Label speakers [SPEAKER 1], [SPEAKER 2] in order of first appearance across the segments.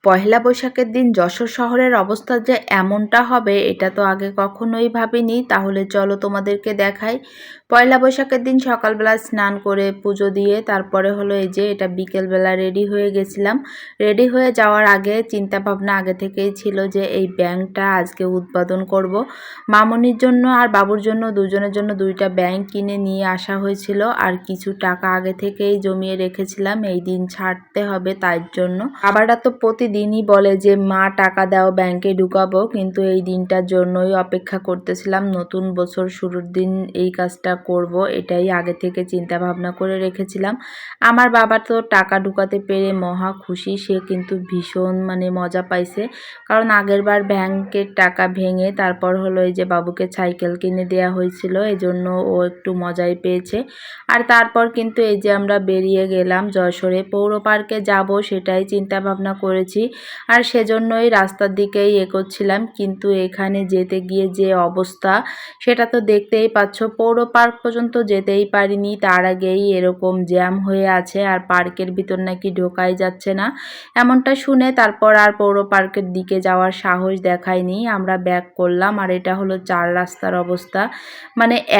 [SPEAKER 1] পহেলা বৈশাখের দিন যশোর শহরের অবস্থা যে এমনটা হবে এটা তো আগে কখনোই ভাবিনি। তাহলে চলো তোমাদেরকে দেখাই। পয়লা বৈশাখের দিন সকালবেলা স্নান করে পুজো দিয়ে তারপরে হলো এই যে এটা বিকেলবেলা রেডি হয়ে গেছিলাম। রেডি হয়ে যাওয়ার আগে চিন্তা ভাবনা আগে থেকেই ছিল যে এই ব্যাংকটা আজকে উদ্বোধন করব। মামনির জন্য আর বাবুর জন্য দুজনের জন্য দুইটা ব্যাংক কিনে নিয়ে আসা হয়েছিল, আর কিছু টাকা আগে থেকেই জমিয়ে রেখেছিলাম এই দিন ছাড়তে হবে তাই জন্য। বাবারা তো প্রতিদিনই বলে যে মা টাকা দাও ব্যাংকে ঢুকাবো, কিন্তু এই দিনটার জন্যই অপেক্ষা করতেছিলাম। নতুন বছর শুরুর দিন এই কাজটা করব, এটাই আগে থেকে চিন্তা ভাবনা করে রেখেছিলাম। আমার বাবা তো টাকা ঢুকাতে পেরে মহা খুশি, সে কিন্তু ভীষণ মজা পাইছে। কারণ আগেরবার ব্যাংকের টাকা ভেঙে তারপর হলো এই যে বাবুকে সাইকেল কিনে দেওয়া হয়েছিল, এজন্য ও একটু মজাই পেয়েছে। আর তারপর কিন্তু এই যে আমরা বেরিয়ে গেলাম যশোরে পৌর পার্কে যাব, সেটাই চিন্তা ভাবনা করেছি। আর সেজন্যই রাস্তার দিকেই এগোচ্ছিলাম, কিন্তু এখানে যেতে গিয়ে যে অবস্থা সেটা তো দেখতেই পাচ্ছ। পৌর পার্ক পর্যন্ত যেতেই পারিনি, তার আগেই এরকম জ্যাম হয়ে আছে আর পার্কের ভিতর নাকি ঢোকাই যাচ্ছে না। এমনটা শুনে তারপর আর পৌর পার্কের দিকে যাওয়ার সাহস দেখায়নি, আমরা ব্যাক করলাম। আর এটা হলো 4 রাস্তার অবস্থা,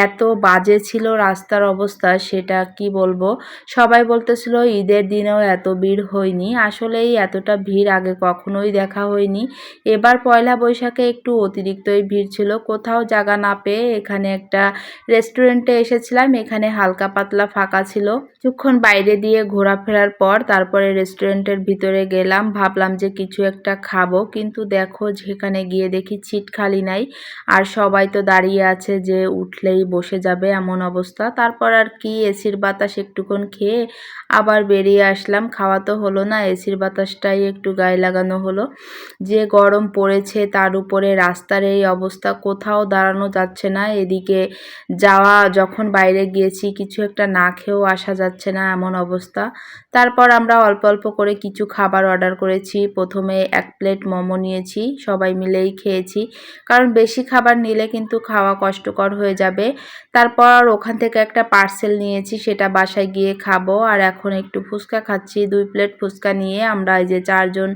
[SPEAKER 1] এত বাজে ছিল রাস্তার অবস্থা সেটা কি বলবো। সবাই বলতেছিল ঈদের দিনেও এত ভিড় হয়নি, আসলেই এতটা ভিড় আগে কখনোই দেখা হয়নি। এবার পয়লা বৈশাখে একটু অতিরিক্তই ভিড় ছিল। কোথাও জায়গা না পেয়ে এখানে একটা রেস্টুরেন্টে এসেছিলাম, এখানে হালকা পাতলা ফাঁকা ছিল। কিছুক্ষণ বাইরে দিয়ে ঘোরাফেরার পর তারপরে রেস্টুরেন্টের ভিতরে গেলাম, ভাবলাম যে কিছু একটা খাবো, কিন্তু দেখো যেখানে গিয়ে দেখি সিট খালি নাই। আর সবাই তো দাঁড়িয়ে আছে যে উঠলেই বসে যাবে এমন অবস্থা। তারপর আর কি এসির বাতাস একটুক্ষণ খেয়ে আবার বেরিয়ে আসলাম। খাওয়া তো হলো না, এসির বাতাসটাই একটু গায়ে লাগানো হলো। যে গরম পড়েছে তার উপরে রাস্তার এই অবস্থা, কোথাও দাঁড়ানো যাচ্ছে না। এদিকে যাওয়া যখন বাইরে গিয়েছি কিছু একটা না খেয়েও আসা যাচ্ছে না এমন অবস্থা। তারপর আমরা অল্প অল্প করে কিছু খাবার অর্ডার করেছি। প্রথমে 1 প্লেট মোমো নিয়েছি, সবাই মিলেই খেয়েছি, কারণ বেশি খাবার নিলে কিন্তু খাওয়া কষ্টকর হয়ে যাবে। তারপর ওখান থেকে একটা পার্সেল নিয়েছি, সেটা বাসায় গিয়ে খাবো। আর এখন একটু ফুচকা খাচ্ছি, 2 প্লেট ফুচকা নিয়ে আমরা এই যে 4 জন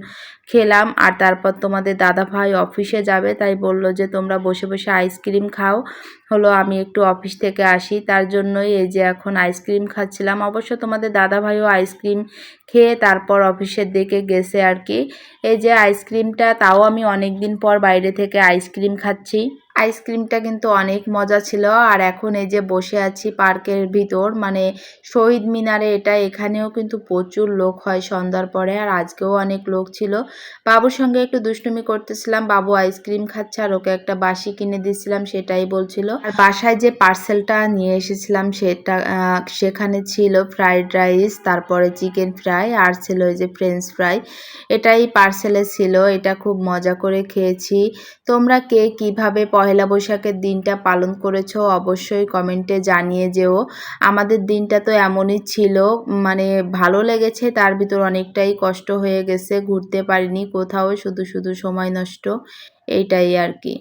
[SPEAKER 1] খেলাম। আর তারপর তোমাদের দাদা ভাই অফিসে যাবে, তাই বলল যে তোমরা বসে বসে আইসক্রিম খাও। হলো আমি একটু অফিস থেকে আসি, তার জন্যই এই যে এখন আইসক্রিম খাচ্ছিলাম। অবশ্য তোমাদের দাদা ভাইও আইসক্রিম খেয়ে তারপর অফিসের দিকে গেছে আর কি। এই যে আইসক্রিমটা, তাও আমি অনেক দিন পর বাইরে থেকে আইসক্রিম খাচ্ছি। আইসক্রিমটা কিন্তু অনেক মজা ছিল। আর এখন এই যে বসে আছি পার্কের ভিতর, শহীদ মিনারে, এটা এখানেও কিন্তু প্রচুর লোক হয় সন্ধ্যার পরে, আর আজকেও অনেক লোক ছিল। বাবুর সঙ্গে একটু দুষ্টুমি করতেছিলাম, বাবু আইসক্রিম খাচ্ছে আর ওকে একটা বাসি কিনে দিয়েছিলাম, সেটাই বলছিল। আর বাসায় যে পার্সেলটা নিয়ে এসেছিলাম সেটা সেখানে ছিল ফ্রাইড রাইস, তারপরে চিকেন ফ্রাই, আর ছিল এই যে ফ্রেঞ্চ ফ্রাই, এটাই পার্সেলে ছিল। এটা খুব মজা করে খেয়েছি। তোমরা কে কিভাবে পহেলা বৈশাখের দিনটা পালন করেছো অবশ্যই কমেন্টে জানিয়ে যেও। আমাদের দিনটা তো এমনই ছিল, ভালো লেগেছে, তার ভিতর অনেকটাই কষ্ট হয়ে গেছে, ঘুরতে পারিনি কোথাও, শুধু শুধু সময় নষ্ট, এইটাই আর কি।